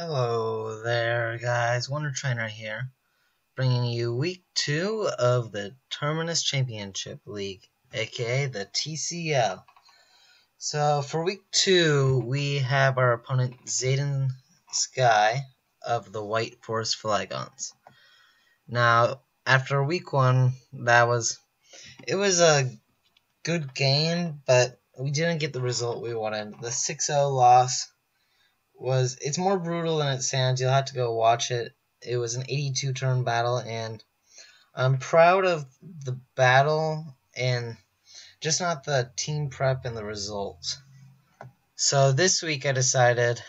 Hello there, guys. WinterTrainer here, bringing you week 2 of the Terminus Championship League, aka the TCL. So for week 2, we have our opponent Zayden Skye of the White Forrest Flygons. Now, after week 1, it was a good game, but we didn't get the result we wanted. The 6-0 loss it's more brutal than it sounds. You'll have to go watch it. It was an 82 turn battle, and I'm proud of the battle and just not the team prep and the results. So this week I decided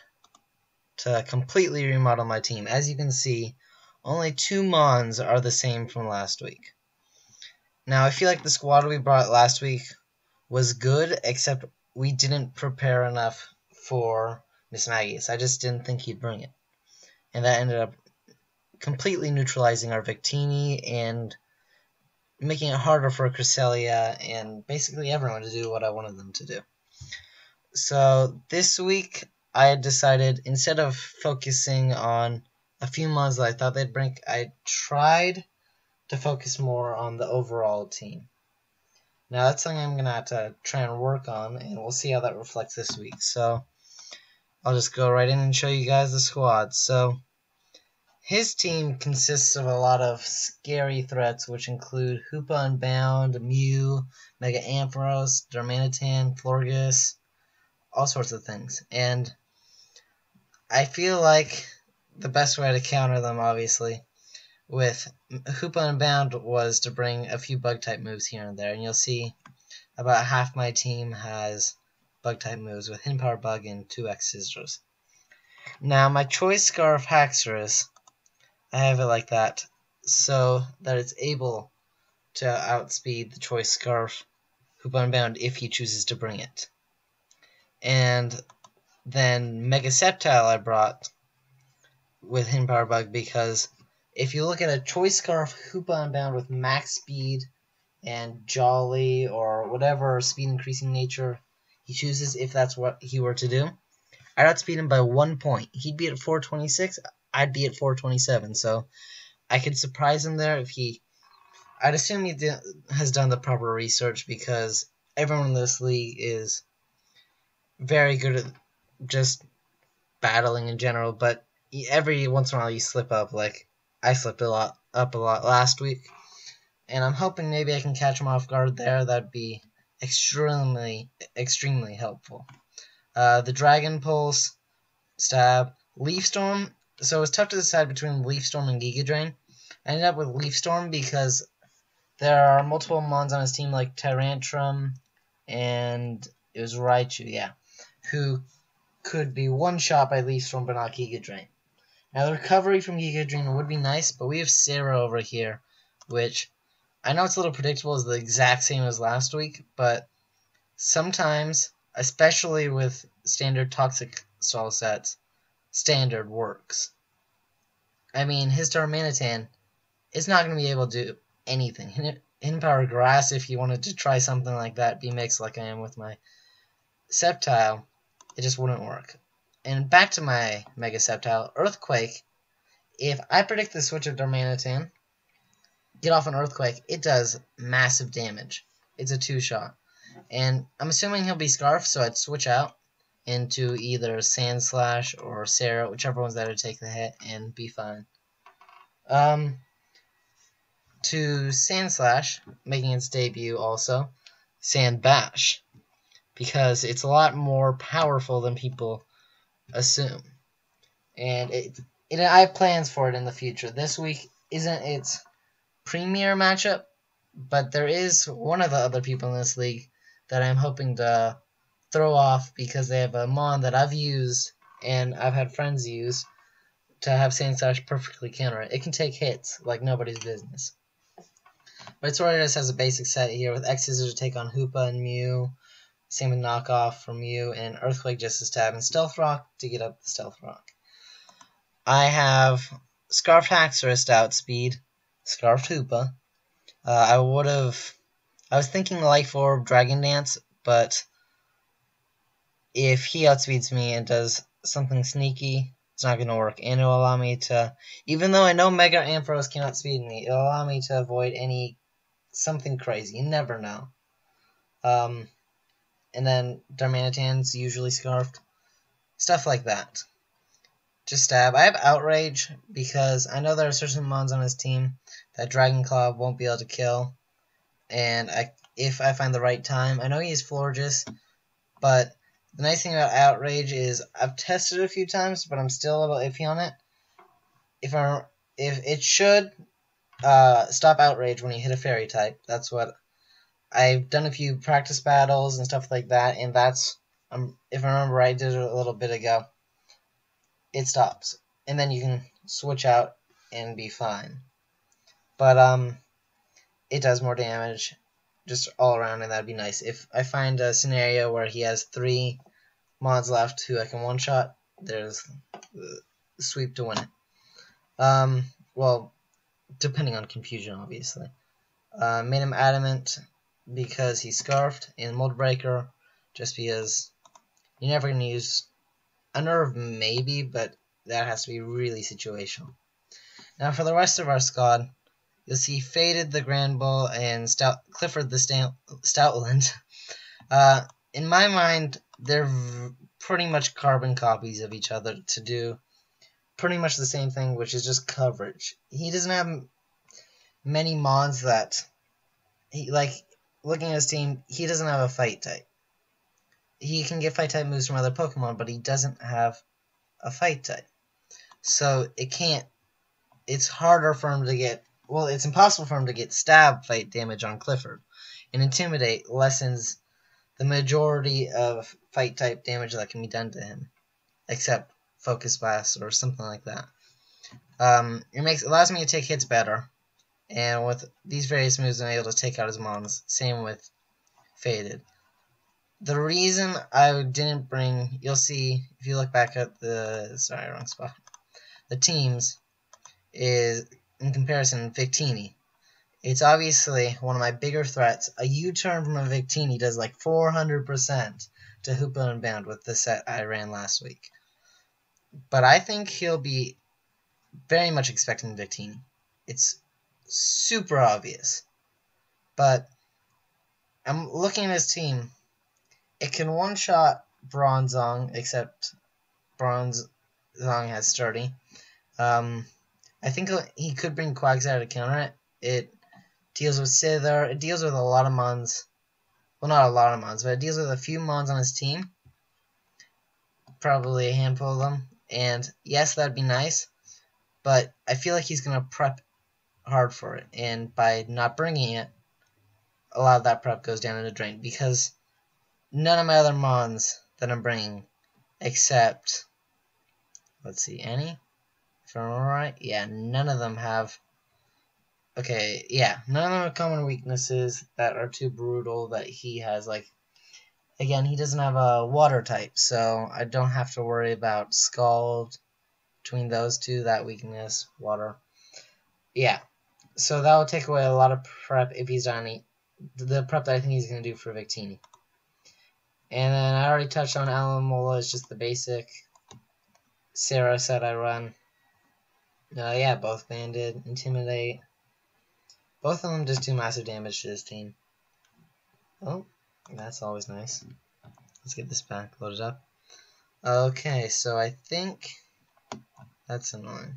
to completely remodel my team. As you can see, only 2 mons are the same from last week. Now I feel like the squad we brought last week was good, except we didn't prepare enough for Miss Maggie's. I just didn't think he'd bring it. And that ended up completely neutralizing our Victini and making it harder for Cresselia and basically everyone to do what I wanted them to do. So this week I had decided, instead of focusing on a few mods that I thought they'd bring, I tried to focus more on the overall team. Now that's something I'm going to have to try and work on, and we'll see how that reflects this week. So I'll just go right in and show you guys the squad. So his team consists of a lot of scary threats, which include Hoopa Unbound, Mew, Mega Ampharos, Darmanitan, Florgus, all sorts of things. And I feel like the best way to counter them, obviously, with Hoopa Unbound was to bring a few bug-type moves here and there. And you'll see about half my team has bug-type moves with Hidden Power Bug and 2x Scissors. Now, my Choice Scarf Haxorus, I have it like that, so that it's able to outspeed the Choice Scarf Hoopa Unbound if he chooses to bring it. And then Mega Sceptile I brought with Hidden Power Bug because if you look at a Choice Scarf Hoopa Unbound with max speed and Jolly or whatever speed increasing nature he chooses, if that's what he were to do, I'd outspeed him by 1 point. He'd be at 426, I'd be at 427, so I could surprise him there if he... I'd assume he has done the proper research because everyone in this league is very good at just battling in general, but every once in a while you slip up, like I slipped up a lot last week, and I'm hoping maybe I can catch him off guard there. That'd be extremely helpful. The Dragon Pulse, Stab, Leaf Storm. So it was tough to decide between Leaf Storm and Giga Drain. I ended up with Leaf Storm because there are multiple mons on his team like Tyrantrum and it was Raichu, yeah, who could be one-shot by Leaf Storm but not Giga Drain. Now the recovery from Giga Drain would be nice, but we have Sarah over here, which I know it's a little predictable, is the exact same as last week, but sometimes, especially with standard Toxic stall sets, standard works. I mean, his Darmanitan is not going to be able to do anything. Hidden Power Grass, if you wanted to try something like that, be mixed like I am with my Sceptile, it just wouldn't work. And back to my Mega Sceptile, Earthquake, if I predict the switch of Darmanitan, get off an Earthquake, it does massive damage. It's a 2-shot. And I'm assuming he'll be Scarf, so I'd switch out into either Sandslash or Sarah, whichever one's there to take the hit, and be fine. To Sandslash, making its debut also, Sand Bash, because it's a lot more powerful than people assume. And I have plans for it in the future. This week isn't its premier matchup, but there is one of the other people in this league that I'm hoping to throw off because they have a mon that I've used and I've had friends use to have Sandslash perfectly counter it. It can take hits like nobody's business. But it sort of just has a basic set here with X Scissors to take on Hoopa and Mew, same with Knockoff from Mew, and Earthquake just to stab, and Stealth Rock to get up the Stealth Rock. I have Scarfed Haxorus to outspeed Scarfed Hoopa. I was thinking Life Orb Dragon Dance, but if he outspeeds me and does something sneaky, it's not going to work. And it'll allow me to, even though I know Mega Ampharos cannot speed me, it'll allow me to avoid something crazy. You never know. And then Darmanitan's usually scarfed. Stuff like that. Just stab. I have Outrage because I know there are certain mons on his team that Dragon Claw won't be able to kill. And if I find the right time, I know he has Florges, but the nice thing about Outrage is I've tested it a few times, but I'm still a little iffy on it. If it should stop Outrage when you hit a Fairy type. That's what I've done a few practice battles and stuff like that, and that's if I remember right, I did it a little bit ago. It stops, and then you can switch out and be fine. But it does more damage just all around, and that'd be nice. If I find a scenario where he has 3 mods left who I can one-shot, there's the sweep to win it. Well, depending on confusion, obviously. Made him Adamant because he's Scarfed, and Mold Breaker just because you're never going to use a Nerve, maybe, but that has to be really situational. Now for the rest of our squad, you'll see Faded the Grand Bull and Clifford the Stoutland. In my mind, they're pretty much carbon copies of each other to do pretty much the same thing, which is just coverage. He doesn't have many mods that looking at his team, he doesn't have a fight type. He can get fight type moves from other Pokemon, but he doesn't have a fight type. So it's harder for him to get, well, it's impossible for him to get stab fight damage on Clifford. And Intimidate lessens the majority of fight type damage that can be done to him, except Focus Blast or something like that. It allows me to take hits better, and with these various moves I'm able to take out his mons. Same with Faded. The reason I didn't bring, you'll see if you look back at the teams, is in comparison Victini. It's obviously one of my bigger threats. A U-turn from a Victini does like 400% to Hoopa and Bound with the set I ran last week. But I think he'll be very much expecting Victini. It's super obvious. But I'm looking at his team. It can one-shot Bronzong, except Bronzong has Sturdy. I think he could bring Quagsire to counter it. It deals with Sither. It deals with a lot of mons. Well, not a lot of mons, but it deals with a few mons on his team. Probably a handful of them. And yes, that'd be nice. But I feel like he's going to prep hard for it. And by not bringing it, a lot of that prep goes down in the drain. Because none of my other mons that I'm bringing, except, let's see, Annie? If I remember right, yeah, none of them have. Okay, yeah, none of them have common weaknesses that are too brutal that he has. Like, again, he doesn't have a water type, so I don't have to worry about Scald between those two. That weakness, water. Yeah, so that will take away a lot of prep if he's done the prep that I think he's going to do for Victini. And then I already touched on Alamola, it's just the basic Sarah set I run. Yeah, both Banded, Intimidate. Both of them just do massive damage to his team. Oh, that's always nice. Let's get this back loaded up. Okay, so I think that's annoying.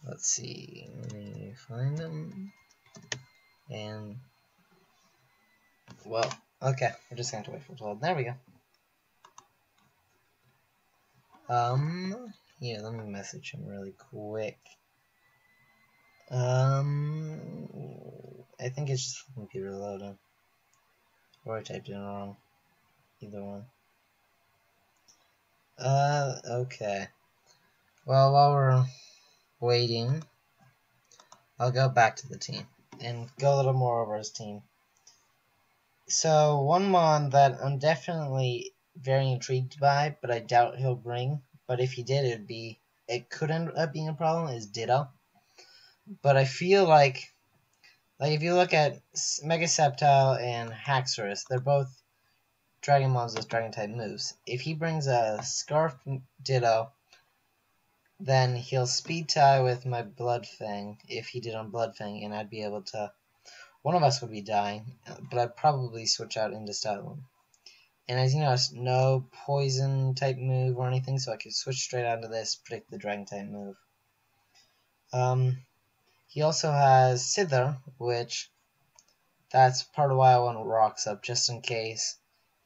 Let's see. Let me find them. And, well, okay. We're just going to wait for it to load. There we go. Yeah, let me message him really quick. I think it's just computer loading. Or I typed it in wrong. Either one. Okay. Well, while we're waiting, I'll go back to the team and go a little more over his team. So, one mon that I'm definitely very intrigued by, but I doubt he'll bring, but if he did, it could end up being a problem, is Ditto. But I feel like if you look at Mega Sceptile and Haxorus, they're both Dragon Moms with Dragon type moves. If he brings a Scarf Ditto, then he'll speed tie with my Blood Fang if he did on Blood Fang, and I'd be able to. One of us would be dying, but I'd probably switch out into Stylum. And as you notice, no poison type move or anything, so I could switch straight onto this, predict the Dragon type move. He also has Sither, which that's part of why I want Rocks up, just in case.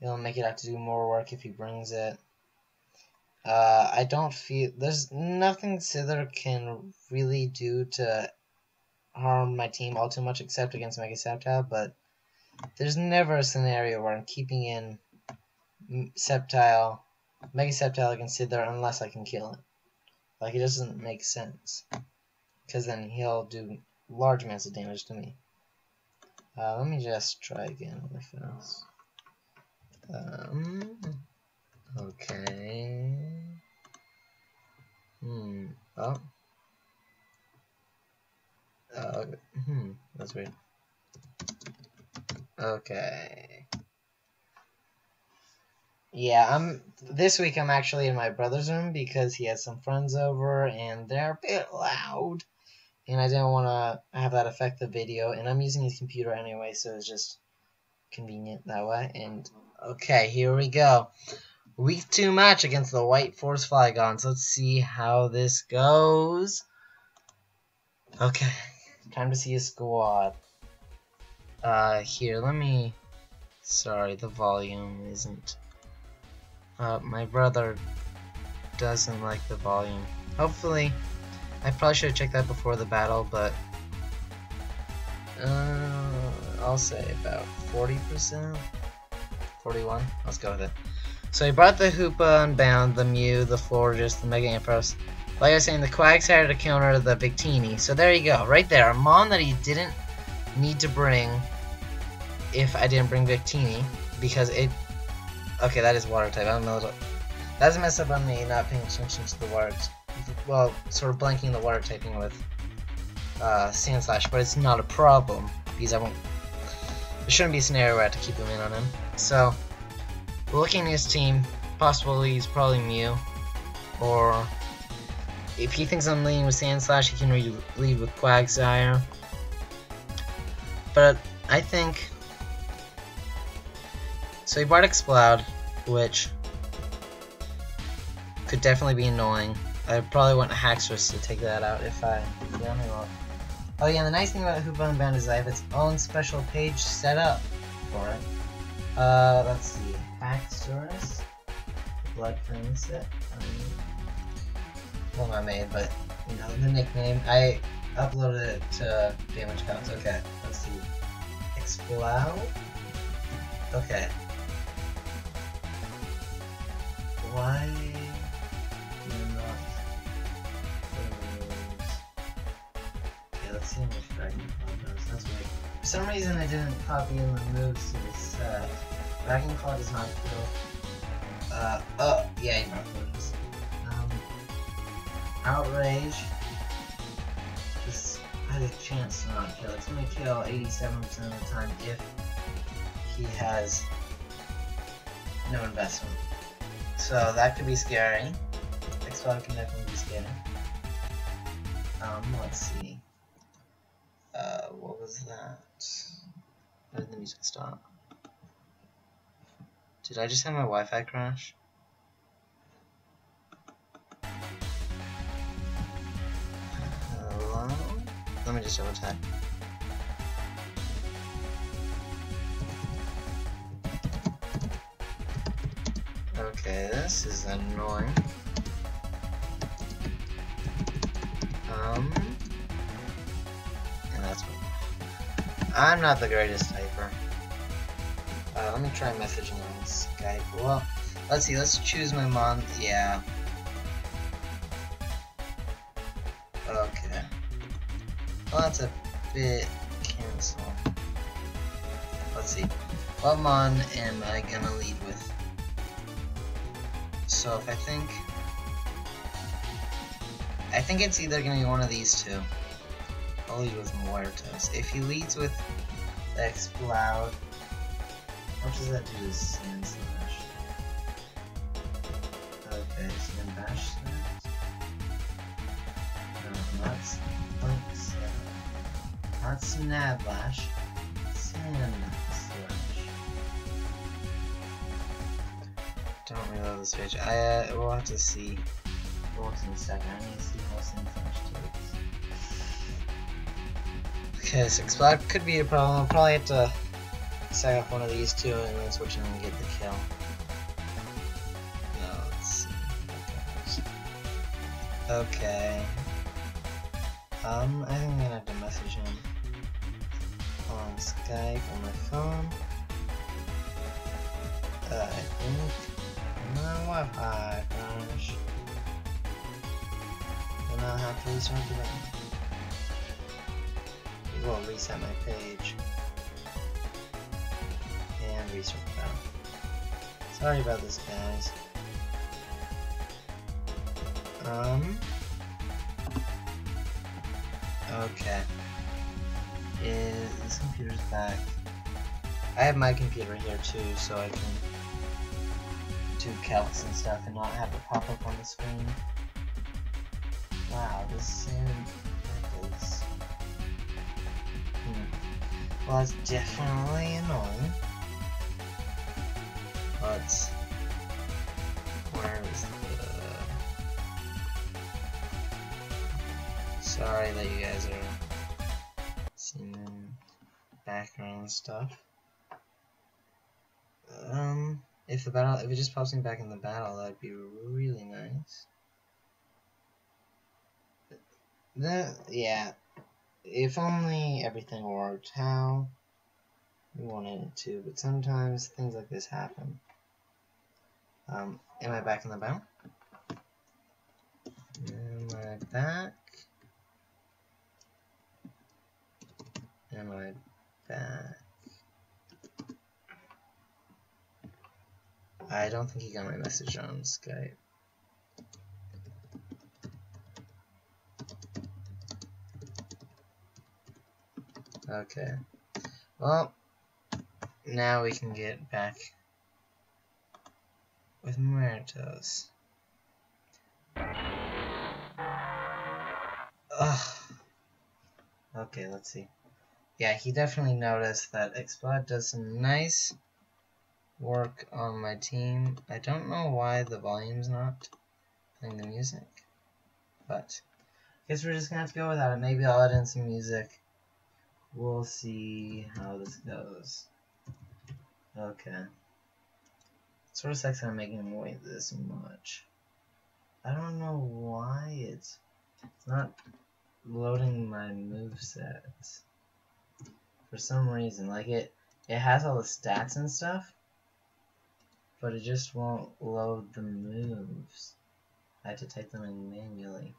It'll make it have to do more work if he brings it. I don't feel there's nothing Sither can really do to harm my team all too much except against Mega Sceptile, but there's never a scenario where I'm keeping in Mega Sceptile against Sither unless I can kill it. Like, it doesn't make sense, because then he'll do large amounts of damage to me. Let me just try again really fast. Okay. Oh. That's weird. Okay. Yeah, this week I'm actually in my brother's room because he has some friends over and they're a bit loud. And I didn't want to have that affect the video, and I'm using his computer anyway, so it's just convenient that way. And okay, here we go. Week 2 match against the White Force Flygons. Let's see how this goes. Okay, time to see his squad. Here, let me... Sorry, the volume isn't... my brother doesn't like the volume. Hopefully... I probably should have checked that before the battle, but... I'll say about 40%? 41? Let's go with it. So he brought the Hoopa Unbound, the Mew, the Florges, the Mega Ampharos. Like I was saying, the Quagsire to counter the Victini. So there you go, right there. A Mon that he didn't need to bring if I didn't bring Victini, because it... Okay, that is Water type. I'm a little... That's a mess up on me not paying attention to the water... Well, sort of blanking the water typing with Sand Slash, but it's not a problem, because I won't... There shouldn't be a scenario where I have to keep him in on him. So... Looking at his team, possibly he's probably Mew, or if he thinks I'm leading with Sand Slash, he can lead with Quagsire. But I think so. He brought Explode, which could definitely be annoying. I probably want Haxorus to take that out if I down him off. Oh yeah, and the nice thing about Hoopa Unbound is I have its own special page set up for it. Let's see. Haxorus, Blood Flame set. Well, not made, but you know the nickname. I uploaded it to Damage Counts. Okay, let's see. Explode. Okay. Why do you not lose? Okay, let's see how much Dragon Claw does. That's weird. For some reason, I didn't copy in the moves to the set. Dragon Claw does not kill. Oh, yeah, he brought Flygons. Outrage. Just has a chance to not kill. It's going to kill 87% of the time if he has no investment. So that could be scary. Explode can definitely be scary. Let's see. What was that? Where did the music stop? Did I just have my Wi-Fi crash? Hello? Let me just double check. Okay, this is annoying. And that's what. I'm not the greatest typer. Let me try messaging on Skype. Well, let's see, let's choose my mom. Yeah. Okay. Well, that's a bit cancel. Let's see. What mon am I gonna lead with? So if I think it's either gonna be one of these two. I'll lead with Muertos. If he leads with the Explode, much does that do to Sand Slash? Okay, Sand Bash Slash. No, not Spunk Slash. Not Snablash. Sand Slash. Don't reload this page. We'll have to see. We'll look in a second. I need to see how Sand Slash takes. Okay, 6 black could be a problem. I'll probably have to sack off one of these two and then switch in and get the kill. No, let's see. Okay. I think I'm gonna have to message him on Skype on my phone. I think my Wi-Fi crashed. Then I'll have to restart the game. Will reset my page and restart the battle. Sorry about this, guys. Okay. This computer's back. I have my computer here too, so I can do calcs and stuff and not have it pop up on the screen. Wow, this sound is. Well, it's definitely annoying. But where is the? Sorry that you guys are seeing background stuff. If it just pops me back in the battle, that'd be really nice. Yeah. If only everything worked how we wanted it to, but sometimes things like this happen. Am I back in the battle? Am I back? Am I back? I don't think he got my message on Skype. Okay. Well, now we can get back with Muertos. Ugh. Okay, let's see. Yeah, he definitely noticed that Explode does some nice work on my team. I don't know why the volume's not playing the music, but I guess we're just gonna have to go without it. Maybe I'll add in some music. We'll see how this goes. Okay. It sort of sucks that I'm making him wait this much. I don't know why it's not loading my movesets. For some reason, like it has all the stats and stuff, but it just won't load the moves. I had to type them in manually.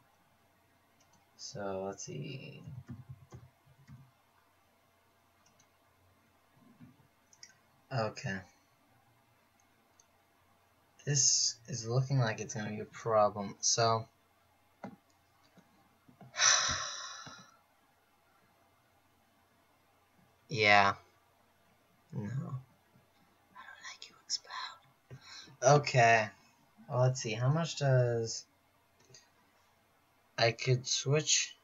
So let's see. Okay. This is looking like it's going to be a problem. So yeah. No. I don't like you, Explode. Okay. Well, let's see. How much does... I could switch...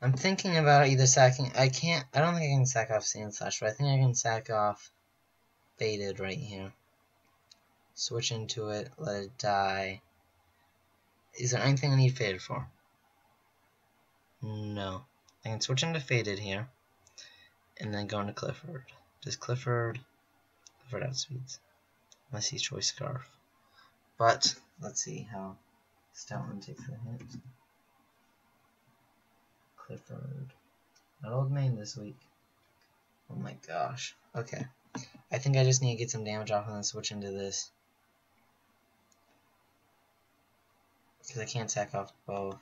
I'm thinking about either sacking... I don't think I can sack off Sand Slash, but I think I can sack off Faded right here. Switch into it, let it die. Is there anything I need Faded for? No. I can switch into Faded here, and then go into Clifford. Does Clifford outspeeds? Unless he's Choice Scarf. But, let's see how Stoutland takes the hit. Clifford. Not Old Main this week. Oh my gosh. Okay. I think I just need to get some damage off and then switch into this. Because I can't sack off both.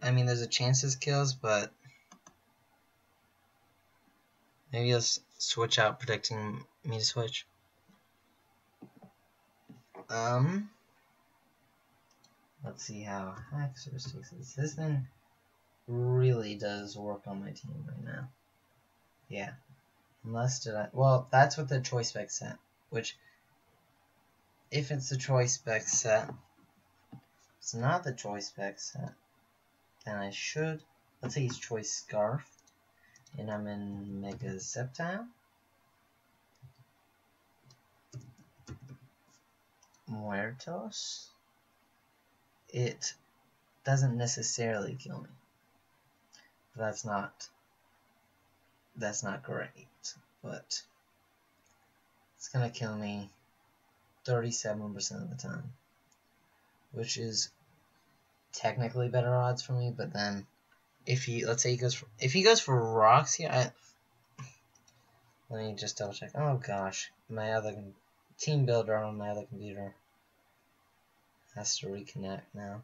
I mean, there's a chance this kills, but maybe he'll switch out, predicting me to switch. Let's see how Haxorus takes this. This thing really does work on my team right now. Yeah. Unless well, that's what the choice spec set. Which, if it's the choice spec set, it's not the choice spec set, then I should, let's say it's choice scarf, and I'm in Mega Septile. Muertos. It doesn't necessarily kill me. That's not great, but it's gonna kill me 37% of the time, which is technically better odds for me. But then, if he, let's say he goes for rocks here, let me just double check. Oh gosh, my other team builder on my other computer has to reconnect now.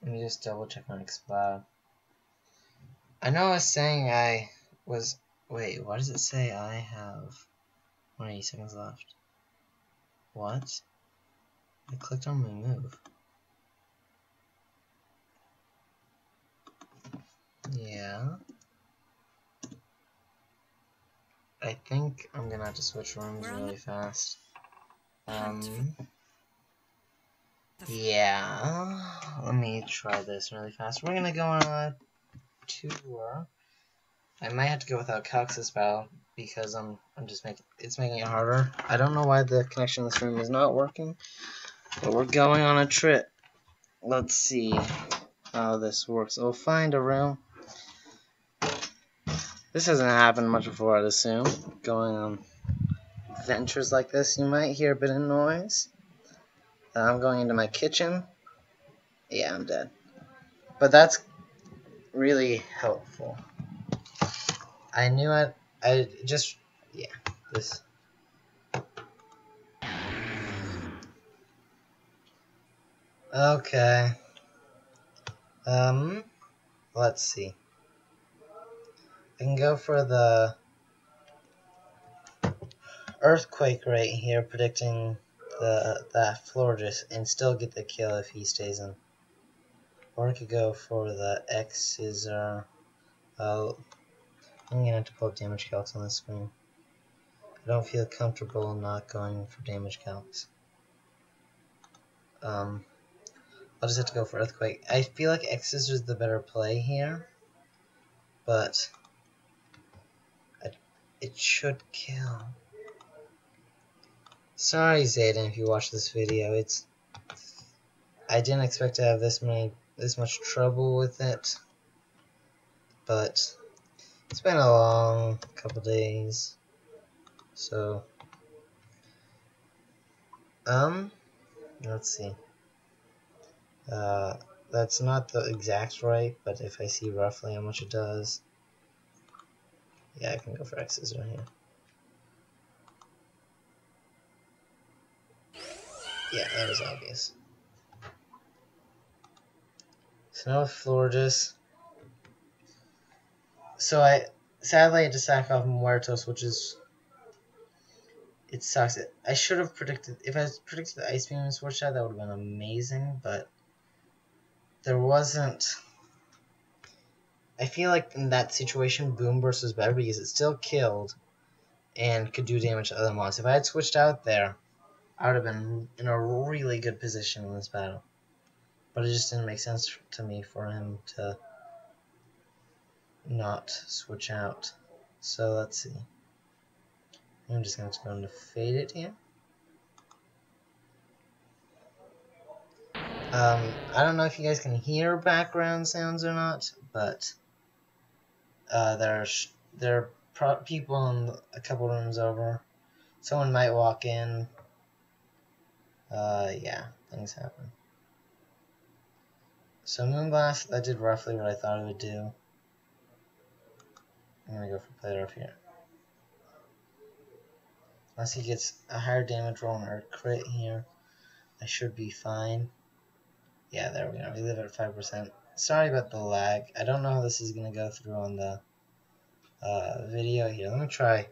Let me just double check on Xcloud. I know I was saying I was. Wait, what does it say? I have 180 seconds left. What? I clicked on my move. Yeah. I think I'm gonna have to switch rooms really fast. Yeah. Let me try this really fast. We're gonna go on a tour. I might have to go without Calx this battle because I'm just making it harder. I don't know why the connection in this room is not working, but we're going on a trip. Let's see how this works. We'll find a room. This hasn't happened much before, I'd assume. Going on adventures like this, you might hear a bit of noise. I'm going into my kitchen. Yeah, I'm dead. But that's really helpful. I knew I just, yeah, this. Okay. Let's see. I can go for the earthquake right here, predicting that Flygons, and still get the kill if he stays in. Or I could go for the X Scissor. I'm gonna have to pull up damage calcs on this screen. I don't feel comfortable not going for damage calcs. I'll just have to go for earthquake. I feel like X Scissor is the better play here, but it should kill. Sorry, Zayden, if you watch this video. I didn't expect to have this much trouble with it, but it's been a long couple days. So, let's see. That's not the exact right, but if I see roughly how much it does, yeah, I can go for X Scissor here. Yeah, that was obvious. So now with Flygons. So I sadly had to sack off Muertos, which is, it sucks. I should have predicted, if I predicted the Ice Beam and Sword Shot, that would have been amazing, but there wasn't. I feel like in that situation, Boom Burst was better because it still killed and could do damage to other mobs. If I had switched out there, I would have been in a really good position in this battle. But it just didn't make sense to me for him to not switch out. So let's see. I'm just going to go into Fade It here. I don't know if you guys can hear background sounds or not, but there are people in a couple rooms over. Someone might walk in. Yeah, things happen. So Moonblast, that did roughly what I thought it would do. I'm gonna go for Plate Off here. Unless he gets a higher damage roll or a crit here, I should be fine. Yeah, there we go. We live at 5%. Sorry about the lag. I don't know how this is gonna go through on the video here. Let me try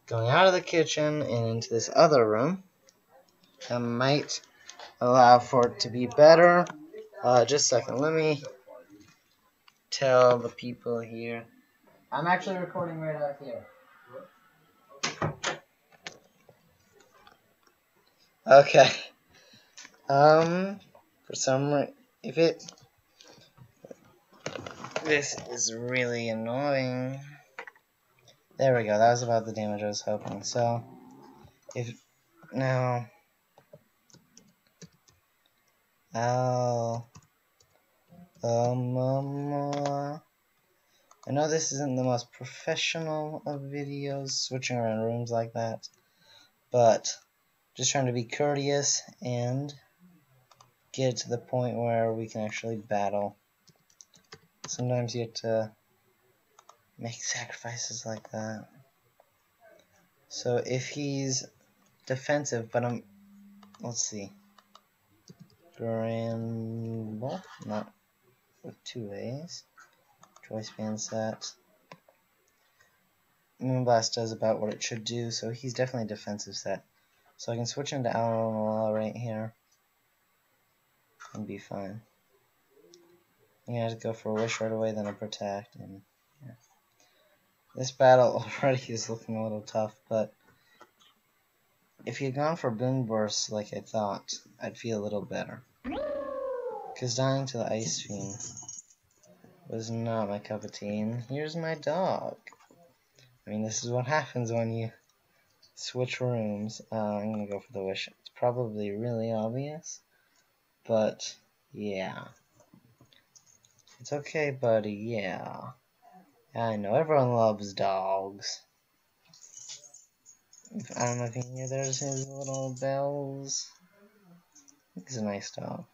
going out of the kitchen and into this other room. That might allow for it to be better. Just a second. Let me tell the people here. I'm actually recording right out here. Okay. For some reason, this is really annoying. There we go. That was about the damage I was hoping. So, now, I know this isn't the most professional of videos, switching around rooms like that, but just trying to be courteous and get to the point where we can actually battle. Sometimes you have to make sacrifices like that. So if he's defensive, but let's see, Gramble, not with 2 A's, choice band set. Moonblast does about what it should do, so he's definitely a defensive set. So I can switch into Alanola right here and be fine. I'm gonna have to go for a Wish right away, then a Protect, and yeah. This battle already is looking a little tough, but if he had gone for Boom Burst like I thought, I'd feel a little better. Because dying to the Ice Fiend was not my cup of tea, and here's my dog. I mean, this is what happens when you switch rooms. I'm gonna go for the Wish. It's probably really obvious, but yeah. It's okay, buddy, yeah. I know, everyone loves dogs. I don't know if you can hear, there's his little bells. He's a nice dog.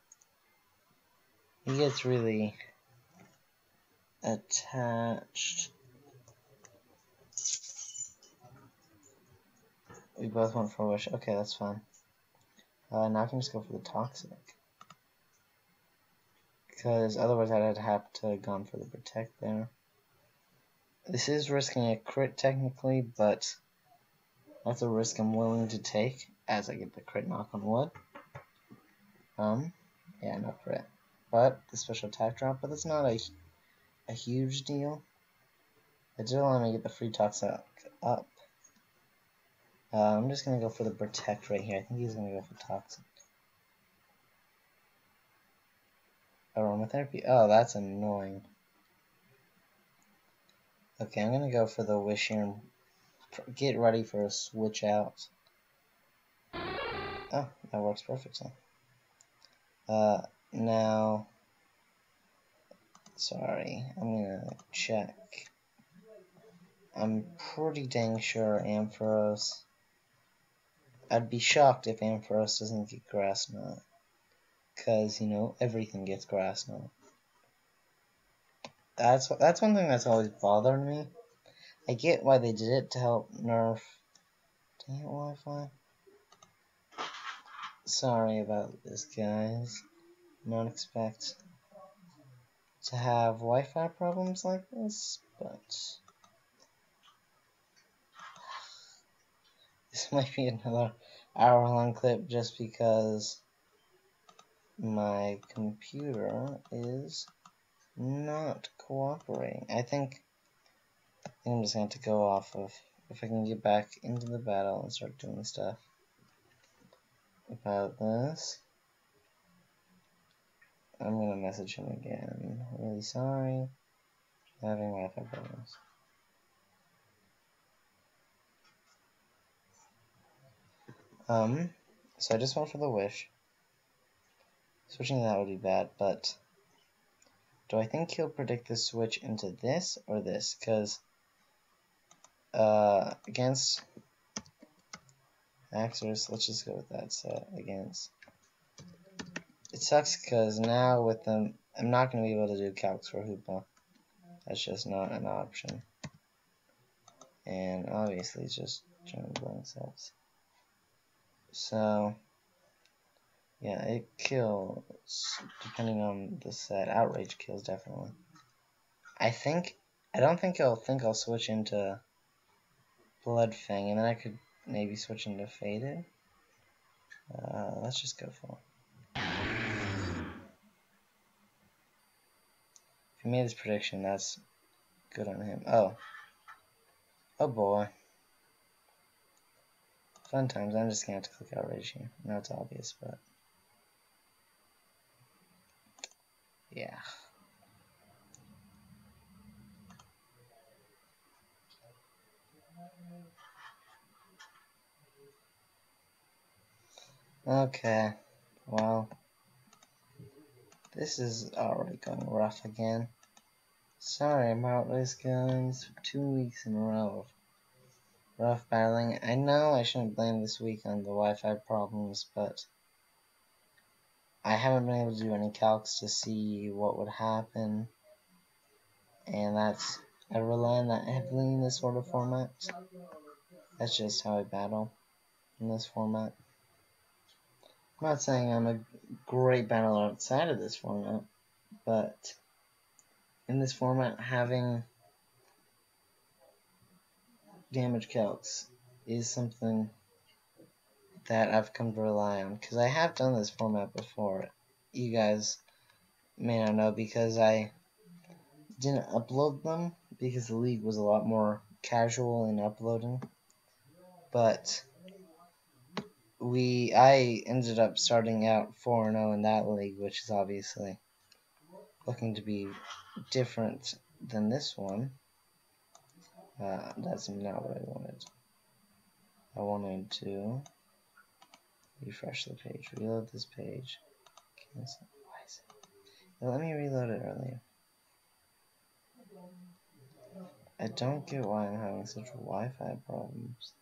He gets really attached. We both went for a Wish. Okay, that's fine. Now I can just go for the Toxic. Because otherwise I'd have to have gone for the Protect there. This is risking a crit technically, but that's a risk I'm willing to take as I get the crit, knock on wood. Yeah, no crit. But the special attack drop, but that's not a huge deal. It did allow me to get the free Toxic up. I'm just gonna go for the Protect right here. I think he's gonna go for Toxic. Aromatherapy? Oh, that's annoying. Okay, I'm gonna go for the Wish here and get ready for a switch out. Oh, that works perfectly. Now, sorry, I'm gonna check. I'm pretty dang sure Ampharos. I'd be shocked if Ampharos doesn't get Grass Knot. Because, you know, everything gets Grass Knot. That's one thing that's always bothered me. I get why they did it to help nerf. Dang it, Wi-Fi. Sorry about this, guys. Not expect to have Wi-Fi problems like this, but this might be another hour-long clip just because my computer is not cooperating. I think I'm just going to have to go off of, if I can get back into the battle and start doing stuff about this. I'm going to message him again. Really sorry. Having Wi-Fi problems. So I just went for the Wish. Switching that would be bad, but do I think he'll predict the switch into this or this? Because against Axorus, let's just go with that set against. It sucks because now with them, I'm not going to be able to do calcs for Hoopa. That's just not an option. And obviously it's just general blank sets. So yeah, it kills depending on the set. Outrage kills definitely. I don't think I'll switch into Bloodfang, and then I could maybe switch into Faded. Let's just go for If he made his prediction, that's good on him. Oh. Oh boy. Fun times. I'm just gonna have to click outrage here. I know it's obvious, but yeah. Okay. Well, this is already going rough again. Sorry about this, guys. 2 weeks in a row of rough battling. I know I shouldn't blame this week on the Wi-Fi problems, but I haven't been able to do any calcs to see what would happen, and I rely on that heavily in this sort of format. That's just how I battle in this format. I'm not saying I'm a great battler outside of this format, but in this format, having damage calcs is something that I've come to rely on, because I have done this format before. You guys may not know, because I didn't upload them, because the league was a lot more casual in uploading, but I ended up starting out 4-0 in that league, which is obviously looking to be different than this one. That's not what I wanted. I wanted to refresh the page, reload this page, cancel. Why is it? Let me reload it earlier. I don't get why I'm having such Wi-Fi problems.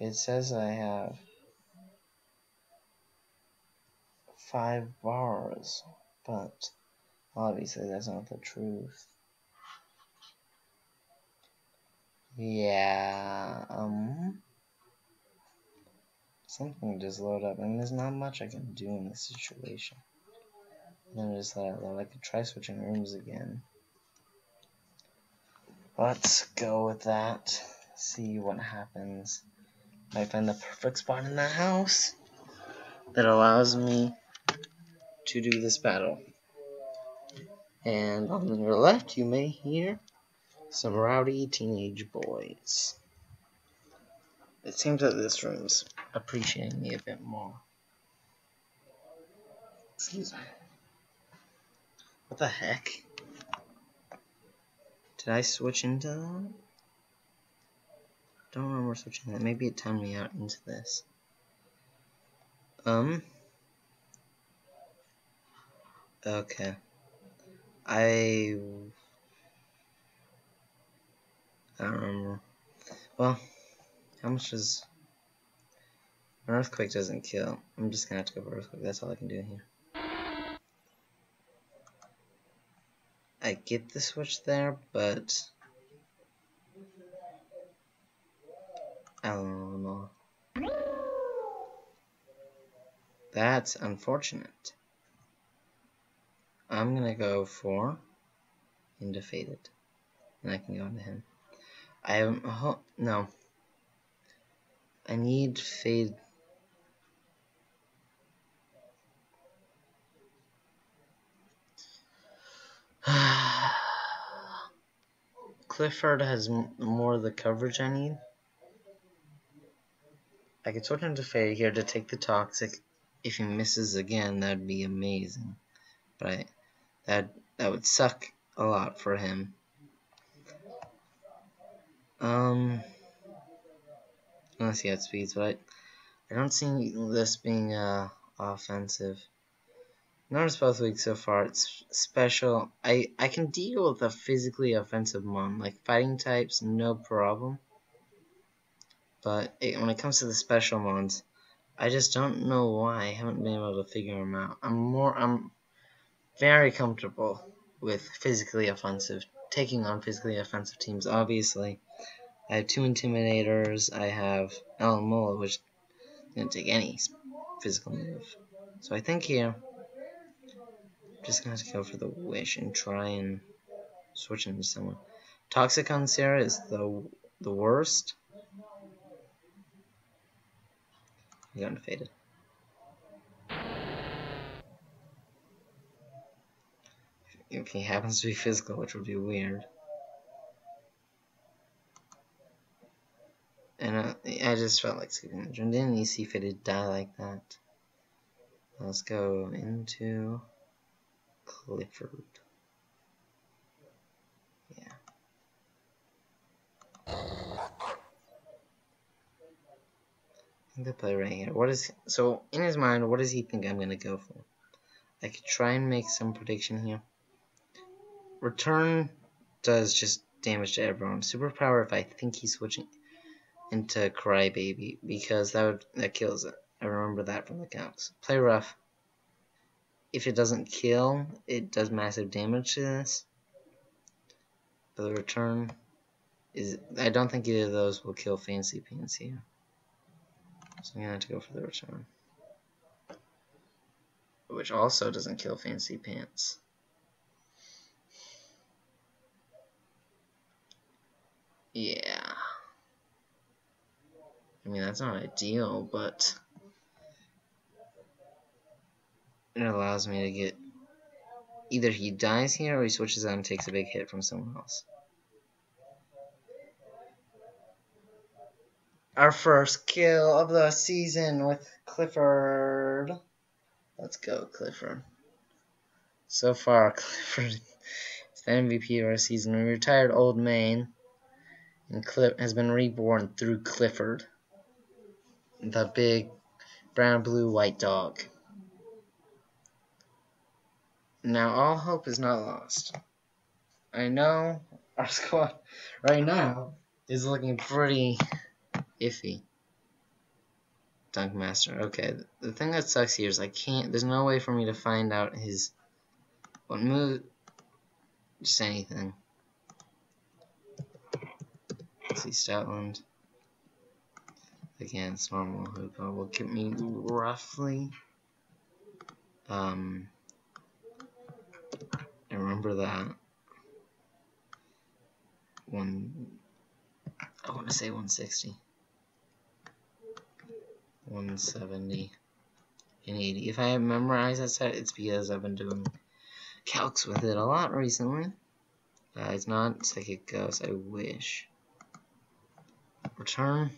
It says I have 5 bars, but obviously that's not the truth. Yeah, something just load up, and there's not much I can do in this situation. Then just let it load. I could try switching rooms again. Let's go with that. See what happens. Might find the perfect spot in the house that allows me to do this battle. And on your left, you may hear some rowdy teenage boys. It seems that this room's appreciating me a bit more. Excuse me. What the heck? Did I switch into that? Don't remember switching that. Maybe it timed me out into this. Okay. I don't remember. Well, how much does... An earthquake doesn't kill. I'm just gonna have to go for earthquake. That's all I can do here. I get the switch there, but I don't know. That's unfortunate. I'm gonna go for into Faded, and I can go into him. I haven't. No. I need Fade. Clifford has more of the coverage I need. I could switch him to Fade here to take the Toxic. If he misses again, that'd be amazing. But that would suck a lot for him. Unless he had speeds, but I don't see this being offensive. Notice both weeks so far, it's special. I can deal with a physically offensive mon, like fighting types, no problem. But when it comes to the special mons, I just don't know why I haven't been able to figure them out. I'm very comfortable with physically offensive, taking on physically offensive teams. Obviously, I have 2 Intimidators. I have Alamola, which didn't take any physical move. So I think here, I'm just gonna have to go for the Wish and try and switch into someone. Toxic on Sarah is the worst. I'm going to Faded. if he happens to be physical, which would be weird. And I just felt like skipping the turn. Didn't he see fit to die like that? Let's go into Clifford. Yeah. I think the play right here. So in his mind, what does he think I'm gonna go for? I could try and make some prediction here. Return does just damage to everyone. Superpower if I think he's switching into Crybaby, because that kills it. I remember that from the calcs. Play rough. If it doesn't kill, it does massive damage to this. But the return is, I don't think either of those will kill Fancy Pants here. So I'm gonna have to go for the return. Which also doesn't kill Fancy Pants. Yeah. I mean, that's not ideal, but it allows me to get, either he dies here or he switches out and takes a big hit from someone else. Our first kill of the season with Clifford. Let's go, Clifford. So far, Clifford is the MVP of our season. We retired Old Main, and Cliff has been reborn through Clifford, the big brown, blue, white dog. Now, all hope is not lost. I know our squad right now is looking pretty iffy. Dunkmaster. Okay, the thing that sucks here is there's no way for me to find out what move, just anything. Let's see, Stoutland. Again, it's normal Hoopa will give me roughly, I remember that. I want to say 160. 170 and 80. If I memorize that set, it's because I've been doing calcs with it a lot recently. It's not Psychic Ghost, I wish. Return.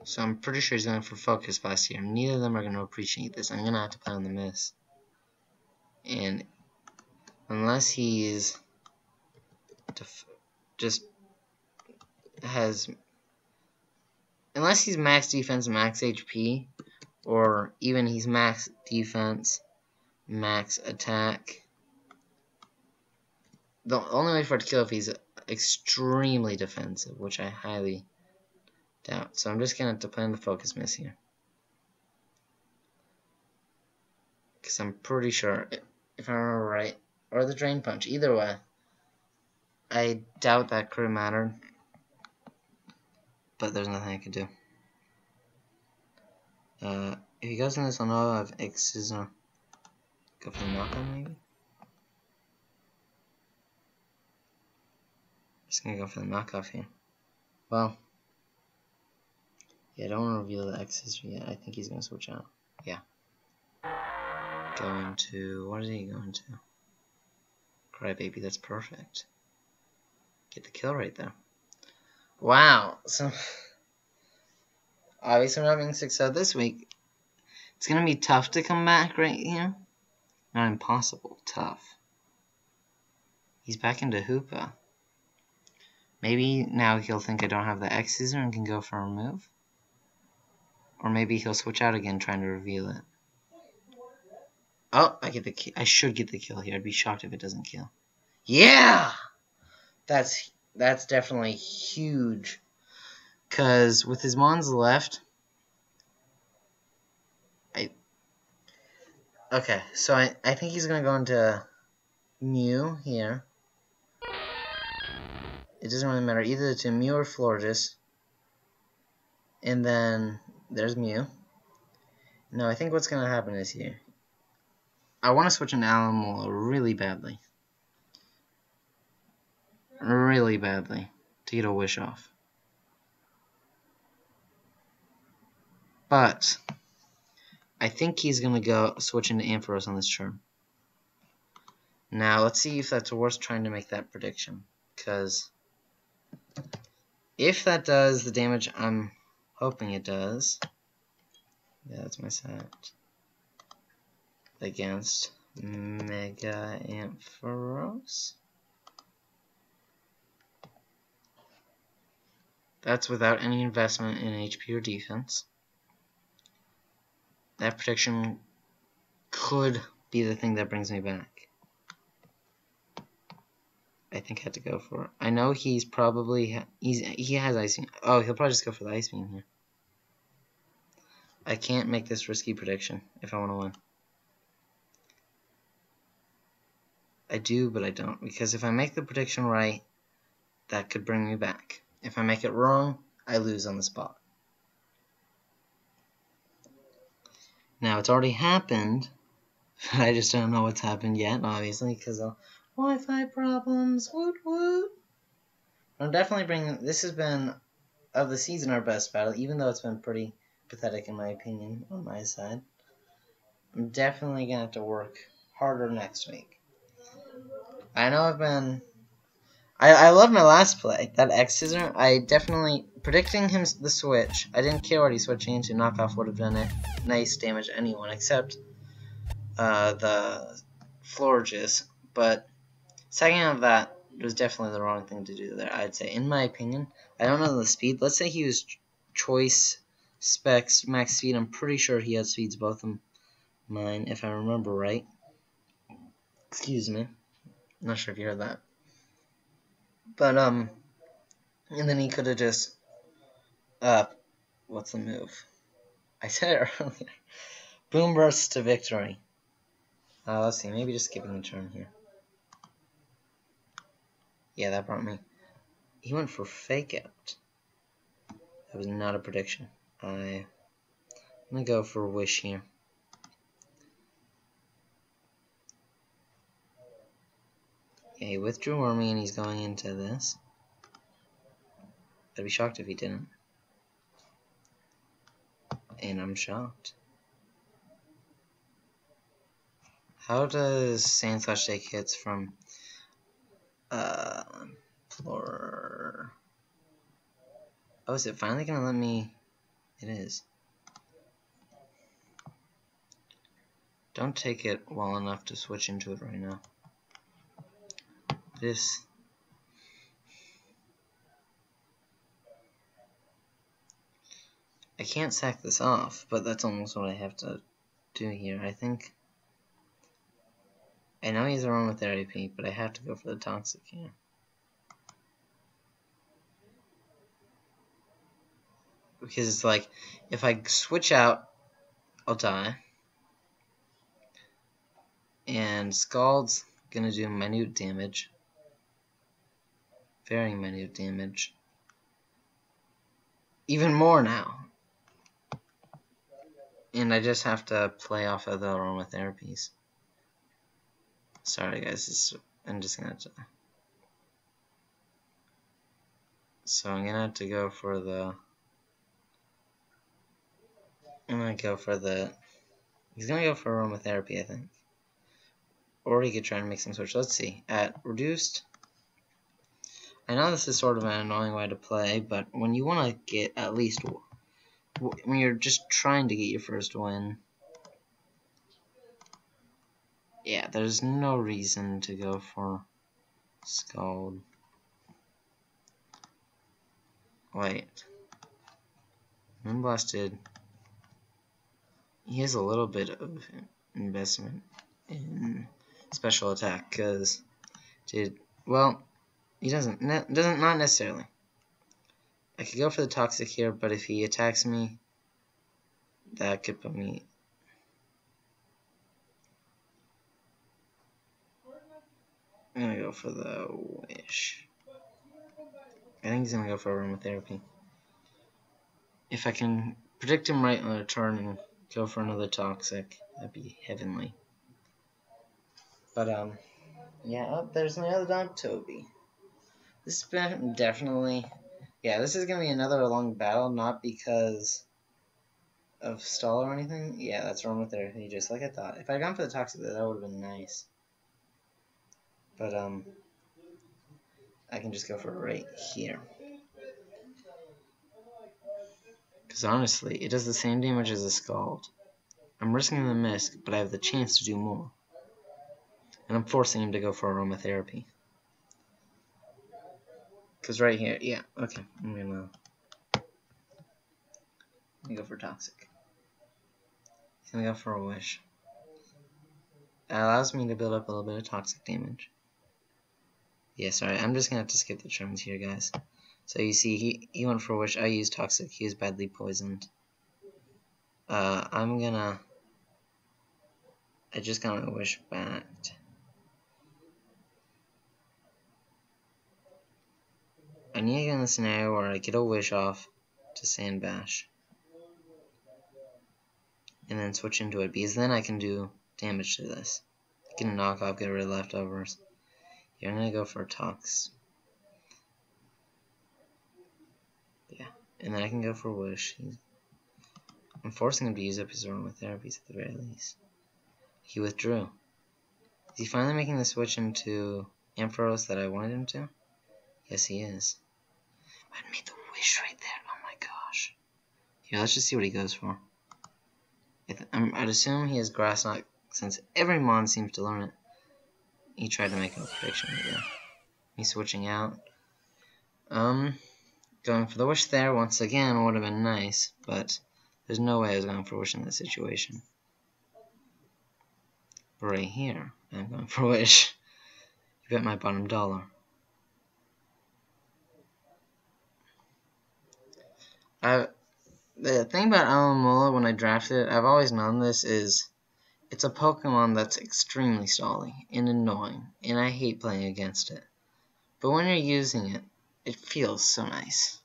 So I'm pretty sure he's going for Focus Blast here. Neither of them are going to appreciate this. I'm going to have to play on the miss. And unless he's unless he's max defense, max HP, or even he's max defense, max attack. The only way for it to kill if he's extremely defensive, which I highly doubt. So I'm just going to have to play on the Focus Miss here. Because I'm pretty sure, if I remember right, or the Drain Punch, either way. I doubt that could have mattered. But there's nothing I can do. If he goes in this, I'll know I have X's or go for the knockout maybe? Just gonna go for the knockoff here. Well, yeah, I don't want to reveal the X's yet. I think he's gonna switch out. Yeah. Going to, what is he going to? Crybaby, that's perfect. Get the kill right there. Wow, so obviously we're not having success this week. It's gonna be tough to come back right here. Not impossible, tough. He's back into Hoopa. Maybe now he'll think I don't have the X scissor and can go for a remove. Or maybe he'll switch out again trying to reveal it. Oh, I should get the kill here. I'd be shocked if it doesn't kill. Yeah! That's definitely huge. Because with his Mons left, okay, so I think he's going to go into Mew here. It doesn't really matter, either to Mew or Florges. And then there's Mew. No, I think what's going to happen is here. I want to switch into Alomola really badly. Really badly. To get a wish off. But I think he's going to go switch into Ampharos on this turn. Now, let's see if that's worth trying to make that prediction. Because if that does the damage I'm hoping it does, yeah, that's my set, against Mega Ampharos. That's without any investment in HP or defense. That prediction could be the thing that brings me back. I think I had to go for it. I know he's probably he has Ice Beam. Oh, he'll probably just go for the Ice Beam here. I can't make this risky prediction if I want to win. I do, but I don't, because if I make the prediction right, that could bring me back. If I make it wrong, I lose on the spot. Now, it's already happened, but I just don't know what's happened yet, obviously, because of Wi-Fi problems. Woot woot! I'm definitely bringing. This has been, of the season, our best battle, even though it's been pretty pathetic in my opinion on my side. I'm definitely gonna have to work harder next week. I know I've been. I love my last play, that X scissor. I definitely predicting him the switch. I didn't care what he's switching into. Knockoff would have done it nice damage to anyone except the Florges, but second of that was definitely the wrong thing to do there, I'd say, in my opinion. I don't know the speed. Let's say he was choice specs max speed. I'm pretty sure he has speeds both of mine, if I remember right. Excuse me. Not sure if you heard that. But and then he could have just what's the move? I said it earlier. Boom burst to victory. Let's see, maybe just skipping a turn here. Yeah, that brought me. He went for fake out. That was not a prediction. I'm gonna go for wish here. Yeah, he withdrew Wormy and he's going into this. I'd be shocked if he didn't. And I'm shocked. How does Sandslash take hits from floor? Oh, is it finally gonna let me? It is. Don't take it well enough to switch into it right now. This. I can't sack this off, but that's almost what I have to do here. I think. I know he's aromatherapy, but I have to go for the toxic here. Because it's like, if I switch out, I'll die. And Scald's gonna do minute damage. Very minute damage. Even more now. And I just have to play off of the aromatherapies. Sorry guys, I'm just gonna have to. So I'm gonna have to go for the. I'm gonna go for the. He's gonna go for aromatherapy, I think. Or he could try and make some switch. Let's see. At reduced. I know this is sort of an annoying way to play, but when you want to get at least. When you're just trying to get your first win. Yeah, there's no reason to go for Scald. Wait. Moonblasted. He has a little bit of investment in special attack, because, well, he doesn't not necessarily. I could go for the toxic here, but if he attacks me, that could put me. I'm gonna go for the wish. I think he's gonna go for aromatherapy. If I can predict him right on a turn and go for another toxic, that'd be heavenly. But yeah. Oh, there's my other dog, Toby. This has been definitely. Yeah, this is gonna be another long battle, not because of stall or anything. Yeah, that's aromatherapy, just like I thought. If I'd gone for the toxic, that would have been nice. But I can just go for it right here. Because honestly, it does the same damage as a Scald. I'm risking the miss, but I have the chance to do more. And I'm forcing him to go for aromatherapy. Because right here, yeah, okay, I'm gonna go for toxic. He's gonna go for a wish. That allows me to build up a little bit of toxic damage. Yeah, sorry, I'm just gonna have to skip the turns here, guys. So you see, he went for a wish. I used toxic. He was badly poisoned. I just got my wish back. I need to get in a scenario where I get a wish off to Sand Bash. And then switch into it, because then I can do damage to this. Get a knockoff, get rid of leftovers. Yeah, I'm gonna go for Tox. Yeah, and then I can go for Wish. I'm forcing him to use up his aromatherapies at the very least. He withdrew. Is he finally making the switch into Ampharos that I wanted him to? Yes, he is. I made the wish right there. Oh my gosh. Here, let's just see what he goes for. I'd assume he has Grass Knot, since every Mon seems to learn it. He tried to make a prediction right there. He's switching out. Going for the wish there once again would have been nice, but there's no way I was going for wish in this situation. But right here, I'm going for wish. You bet my bottom dollar. The thing about Alomola when I drafted it, I've always known this, is it's a Pokemon that's extremely stally and annoying, and I hate playing against it. But when you're using it, it feels so nice.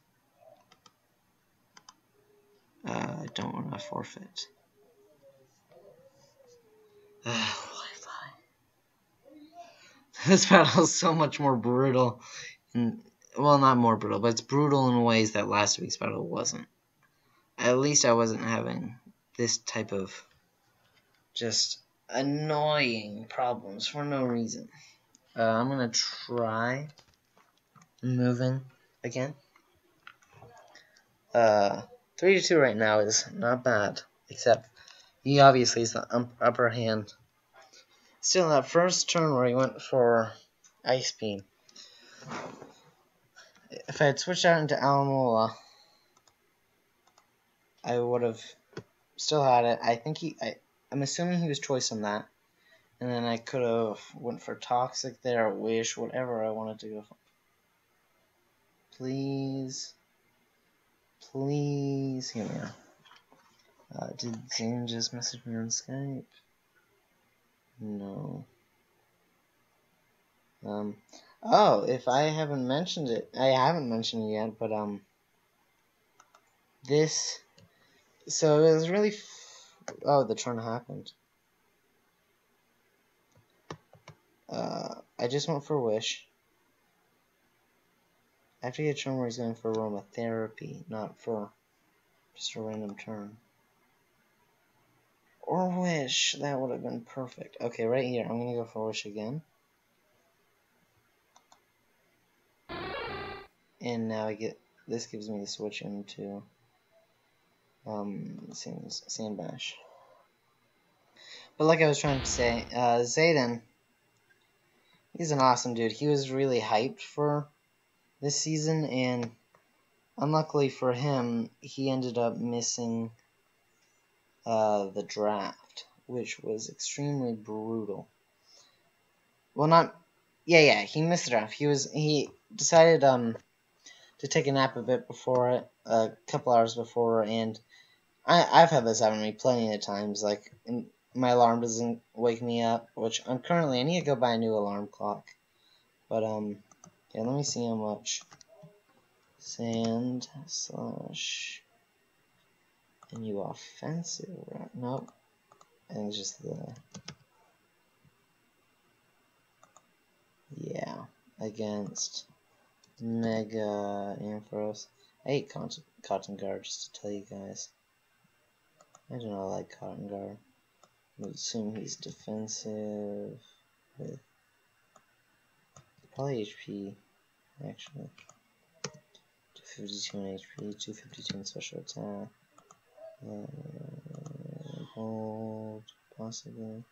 I don't want to forfeit. Wi-Fi. This battle is so much more brutal. Well, not more brutal, but it's brutal in ways that last week's battle wasn't. At least I wasn't having this type of just annoying problems for no reason. I'm going to try moving again. 3-2 right now is not bad, except he obviously is the upper hand. Still, that first turn where he went for Ice Beam, if I had switched out into Alomola, I would have still had it. I think I'm assuming he was choice on that. And then I could have went for Toxic there, Wish, whatever I wanted to go for. Please. Please. Here we are. Did Zayden just message me on Skype? No. Oh, if I haven't mentioned it, I haven't mentioned it yet, but, this, so it was really, oh, the turn happened. I just went for Wish. After a turn where he's going for aromatherapy, not for just a random turn. Or Wish, that would have been perfect. Okay, right here, I'm gonna go for Wish again. And now I get, this gives me the switch into Sand Bash. But like I was trying to say, Zayden, he's an awesome dude. He was really hyped for this season, and unluckily for him, he ended up missing the draft, which was extremely brutal. Well, not, yeah, he missed the draft. He decided to take a nap a bit before it, a couple hours before, and I've had this happen to me plenty of times. Like, my alarm doesn't wake me up, which I need to go buy a new alarm clock. But yeah, let me see how much. Sand / new offensive, right? Nope. I think it's just the, yeah, against Mega Ampharos. I hate Cotton Guard, just to tell you guys. I do not like Cotton Guard. I would assume he's defensive with probably HP, actually. 252 in HP, 252 in special attack. Hold, possibly.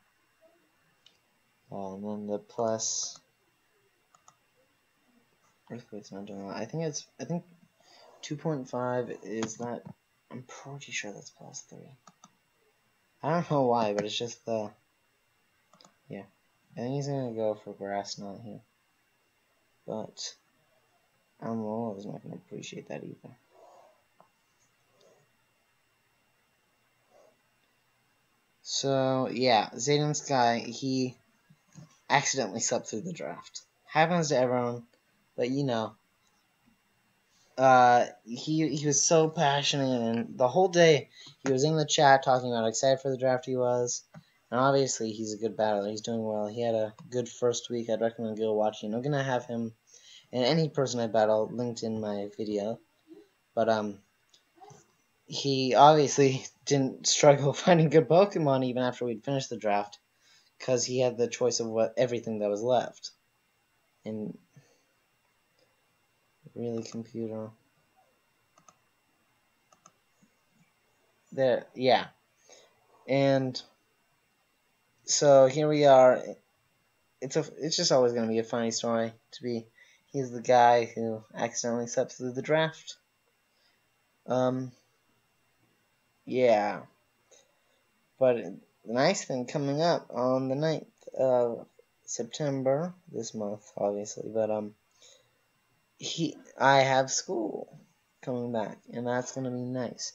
And then the plus Earthquake's not doing that. I think 2.5 is that. I'm pretty sure that's plus 3. I don't know why, but it's just the. Yeah. I think he's gonna go for grass knot here. But Amarilla is not gonna appreciate that either. So yeah, Zayden Skye, he accidentally slept through the draft. Happens to everyone, but you know. He was so passionate, and the whole day he was in the chat talking about how excited for the draft he was. And obviously he's a good battler. He's doing well. He had a good first week. I'd recommend go watching. I'm gonna have him and any person I battle linked in my video. But he obviously didn't struggle finding good Pokemon even after we'd finished the draft, because he had the choice of everything that was left. And really, computer. There, yeah. And so here we are. It's just always gonna be a funny story to be. He's the guy who accidentally slept through the draft. Yeah. But the nice thing coming up on the 9th of September, this month, obviously, but I have school coming back, and that's gonna be nice.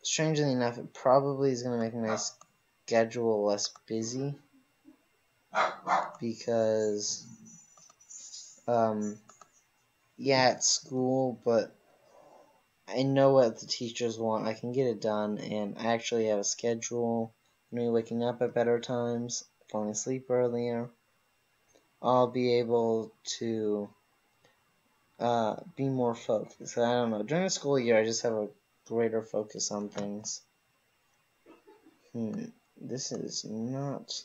Strangely enough, it probably is gonna make my schedule less busy, because yeah, it's school, but I know what the teachers want. I can get it done, and I actually have a schedule. I'm gonna be waking up at better times, falling asleep earlier. I'll be able to be more focused. I don't know. During the school year, I just have a greater focus on things. This is not.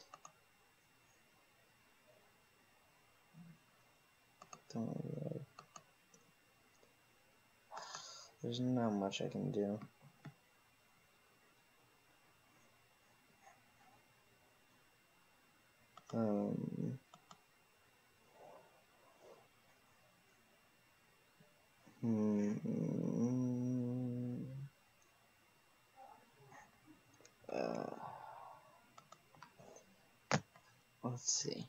There's not much I can do. Let's see.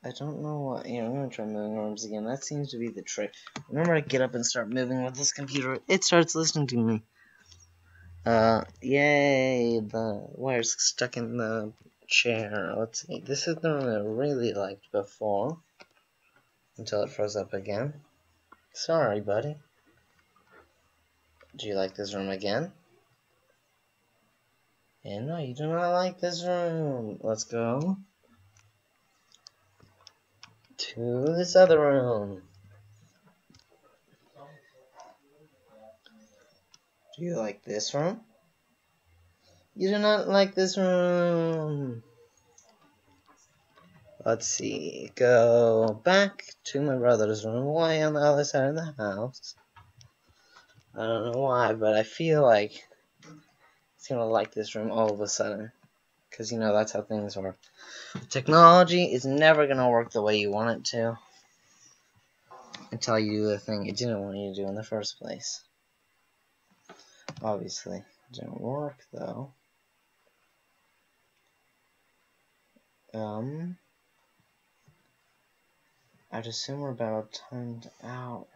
I don't know what. Here, I'm gonna try moving arms again. That seems to be the trick. Whenever I get up and start moving with this computer, it starts listening to me. Yay! The wire's stuck in the chair. Let's see. This is the one I really liked before, until it froze up again. Sorry, buddy. Do you like this room again? And no, you do not like this room. Let's go to this other room. Do you like this room? You do not like this room. Let's see. Go back to my brother's room, way on the other side of the house. I don't know why, but I feel like he's gonna like this room all of a sudden. Because, you know, that's how things work. Technology is never gonna work the way you want it to, until you do the thing it didn't want you to do in the first place. Obviously, it didn't work, though. I'd assume we're about timed out.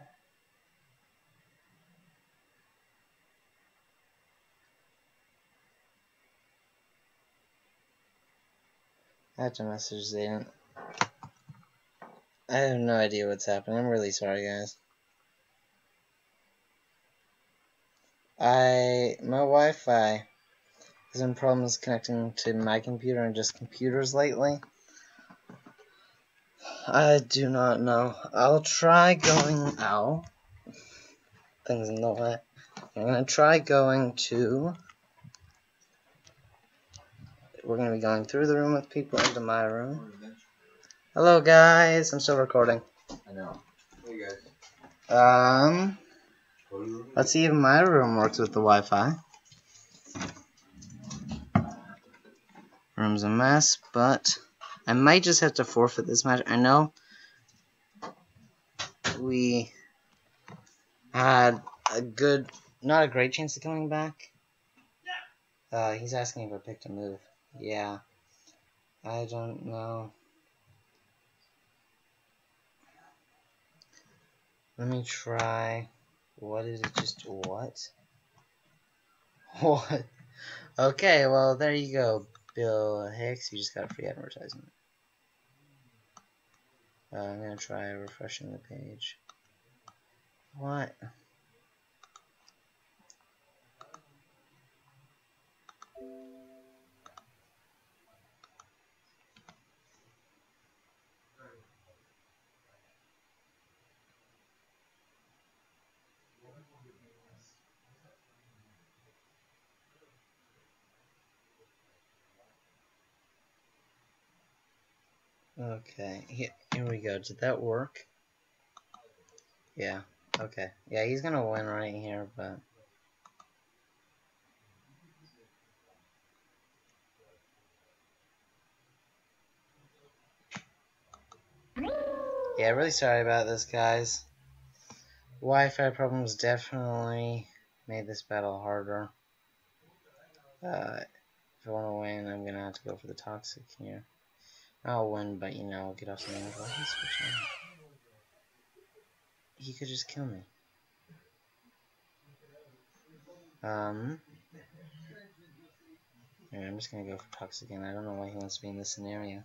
I have to message Zayden. I have no idea what's happening. I'm really sorry, guys. My Wi-Fi has been problems connecting to my computer and just computers lately. I do not know. I'll try going out. Things in the way. I'm going to try going to... We're going to be going through the room with people into my room. Hello, guys. I'm still recording. I know. Hey, guys. Let's see if my room works with the Wi-Fi. Room's a mess, but I might just have to forfeit this match. I know we had a good, not a great chance of coming back. He's asking if I picked a move. Yeah. I don't know. Let me try. What is it? Just what? What? Okay, well, there you go, Bill Hicks. You just got a free advertisement. I'm going to try refreshing the page. What? Okay, here we go. Did that work? Yeah, okay. Yeah, he's going to win right here, but... Yeah, really sorry about this, guys. Wi-Fi problems definitely made this battle harder. If I want to win, I'm going to have to go for the toxic here. I'll win, but you know, get off something like that. He could just kill me. Yeah, I'm just going to go for toxic again. I don't know why he wants to be in this scenario.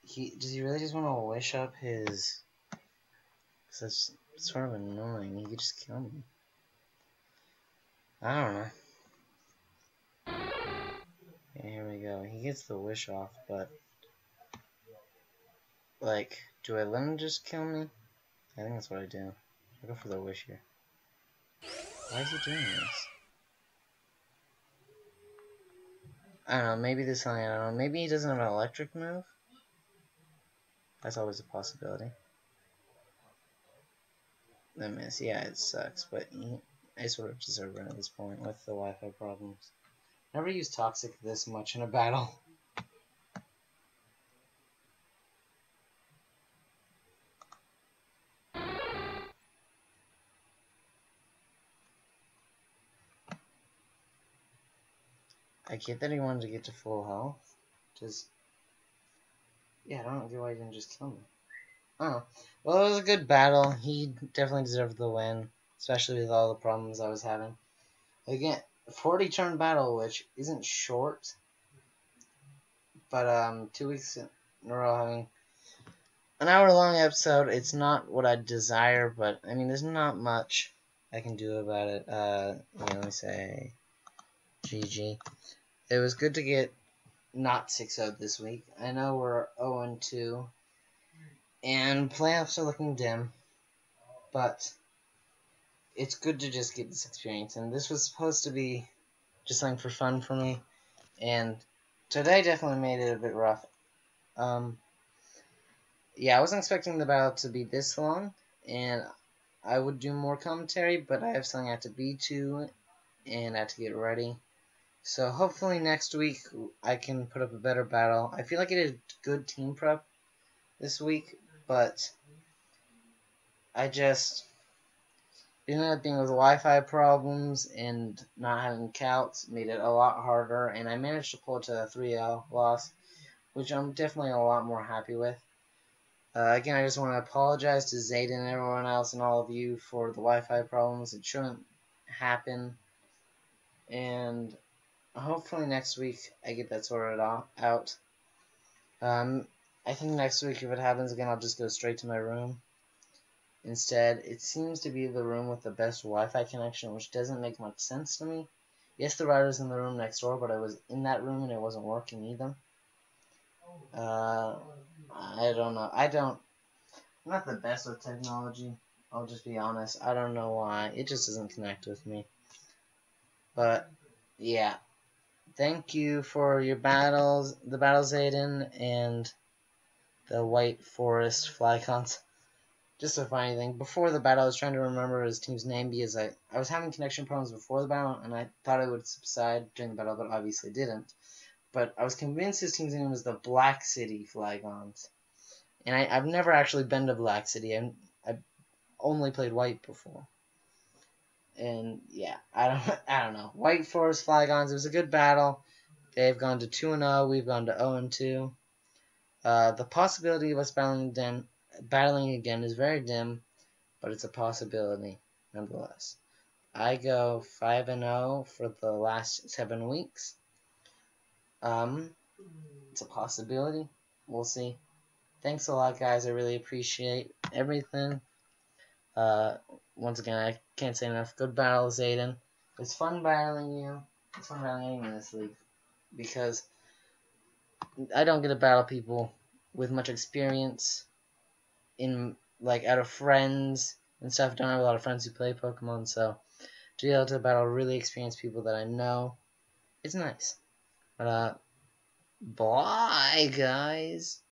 Does he really just want to wish up his... Because that's sort of annoying. He could just kill me. I don't know. Okay, here we go. He gets the wish off, but... Like, do I let him just kill me? I think that's what I do. I'll go for the wish here. Why is he doing this? I don't know, maybe there's something, I don't know. Maybe he doesn't have an electric move? That's always a possibility. I miss, yeah, it sucks, but I sort of deserve it at this point with the Wi-Fi problems. Never used Toxic this much in a battle. I get that he wanted to get to full health. Yeah, I don't get why he didn't just kill me. Oh, well, it was a good battle. He definitely deserved the win, especially with all the problems I was having. Again, 40-turn battle, which isn't short, but 2 weeks in a row having an hour-long episode. It's not what I desire, but I mean, there's not much I can do about it. Let me say GG. It was good to get not 6-0 this week. I know we're 0-2, and playoffs are looking dim, but it's good to just get this experience. And this was supposed to be just something for fun for me, and today definitely made it a bit rough. Yeah, I wasn't expecting the battle to be this long, and I would do more commentary, but I have something I have to be to, and I have to get ready. So hopefully next week I can put up a better battle. I feel like I did good team prep this week, but I just ended up being with Wi-Fi problems and not having counts made it a lot harder, and I managed to pull it to a 3-0 loss, which I'm definitely a lot more happy with. Again, I just want to apologize to Zayden and everyone else and all of you for the Wi-Fi problems. It shouldn't happen, and hopefully next week I get that sorted out. I think next week if it happens again, I'll just go straight to my room. Instead, it seems to be the room with the best Wi-Fi connection, which doesn't make much sense to me. Yes, the router's in the room next door, but I was in that room and it wasn't working either. I don't know. I'm not the best with technology, I'll just be honest. I don't know why. It just doesn't connect with me. But, yeah. Thank you for your battles, the battle Zayden, and the White Forest Flygons. Just a funny thing. Before the battle, I was trying to remember his team's name because I was having connection problems before the battle, and I thought it would subside during the battle, but obviously didn't. But I was convinced his team's name was the Black City Flygons. And I've never actually been to Black City. I've only played White before. And yeah, I don't know. White Forest Flygons. It was a good battle. They've gone to 2-0. We've gone to 0-2. The possibility of us battling again is very dim, but it's a possibility nonetheless. I go 5-0 for the last 7 weeks. It's a possibility. We'll see. Thanks a lot, guys. I really appreciate everything. Once again, I can't say enough. Good battle, Zayden. It's fun battling you. It's fun battling in this league because I don't get to battle people with much experience in out of friends and stuff. I don't have a lot of friends who play Pokemon, so to be able to battle really experienced people that I know, it's nice. But bye, guys.